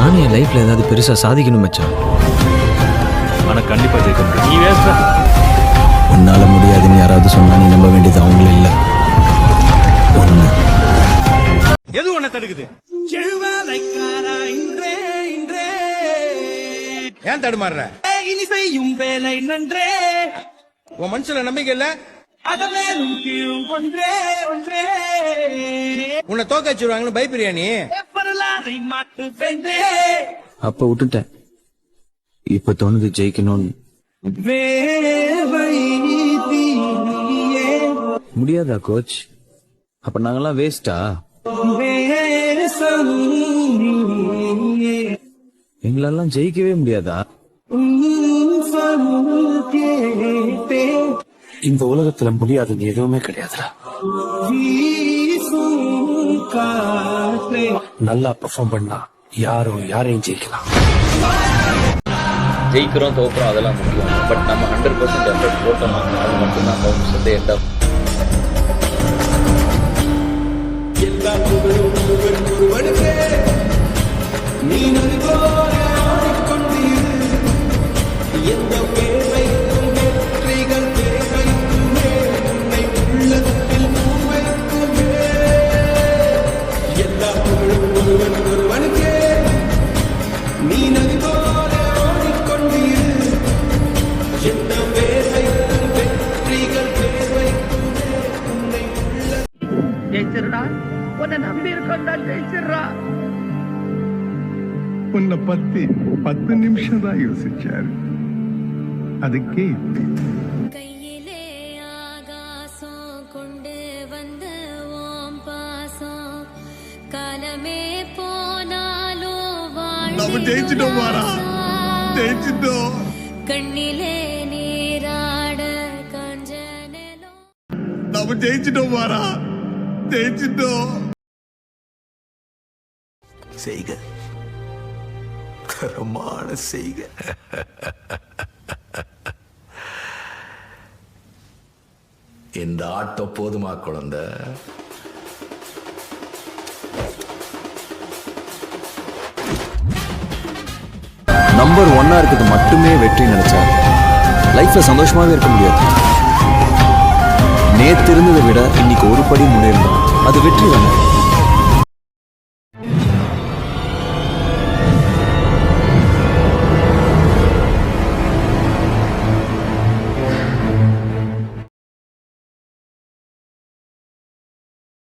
நானும் என் லைஃப்ல ஏதாவது பெருசா சாதிக்கணும் மச்சான். ஆனா கண்டிப்பா ஜெயிக்க முடியும். நீ வேஸ்டா. உன்னால முடியாதுன்னு யாராவது சொன்னா நீ நம்ப வேண்டியது அவங்கள இல்ல, ஒண்ணு. எது உன்னை தடுக்குது? ஏன் தடுமாறுற? இனி செய்யும் வேலை நன்றே, உன் மனசுல நம்பிக்கை இல்ல? அதமேலும் கீழும் ஒன்றே ஒன்றே, உன்னை தோக்க வச்சிருவாங்கன்னு பயப்படுறியா நீ? வரலாறை மாற்று வென்றே. அப்ப விட்டுட்டேன், இப்ப தோணுது ஜெயிக்கணும்னு. வேவை தீயே முடியாதா கோச்? அப்ப நாங்கெல்லாம் வேஸ்டா? வேசம் நீயே, எங்களெல்லாம் ஜெயிக்கவே முடியாதா? உன் சொல் கேட்டேன், இந்த உலகத்துல முடியாதுன்னு எதுவுமே கிடையாதுடா. வீசும் காற்றே. நல்லா பெர்ஃபார்ம் பண்ணா யாரையும் ஜெயிக்கலாம். ஜெயிக்கிறோம் தோக்குறோம் அதெல்லாம் முக்கியம். பட் நம்ம 100% எஃபர்ட் போட்டோம், அது மட்டும்தான் பவுன்ஸ் வந்து எண்ட் ஆஃப். நீ நதிபோல ஓடிக்கொண்டிரு, எந்த வேர்வைக்கும் வெற்றிகள் தேவைக்குமே, உன்னை உள்ளத்தில் பூவைக்குமே. எல்லா புகழும் ஒருவன் ஒருவனுக்கே. நீ நதிபோல ஓடிக்கொண்டிரு, எந்த வேர்வைக்கும் வெற்றிகள் தேவைக்குமே, உன்னை உள்ள. ஜெயிச்சிருடா, உன்னை நம்பி இருக்கா, ஜெயிச்சிடுறா. உன்னை பத்தி 10 நிமிஷம் தான் யோசிச்சாரு, அதுக்கே கையிலே ஆகாசம் கொண்டு வந்த ஓம் பாசம், காலமே போனாலும் நம்ம ஜெயிச்சிட்டோம் வாரா, ஜெயிச்சிட்டோம். கண்ணிலே நீராட காஞ்சனலோ. நம்ம ஜெயிச்சிட்டோம் வாரா, ஜெயிச்சிட்டோம். செய்க தரமான செய்க. இந்த ஆட்டம் போதுமா குழந்தை? நம்பர் 1 இருக்கிறது மட்டுமே வெற்றி நினைச்சா லைஃப்ல சந்தோஷமாவே இருக்க முடியாது. நேத்து இருந்ததை விட இன்னைக்கு ஒரு படி முன்னேறணும், அது வெற்றி தானே.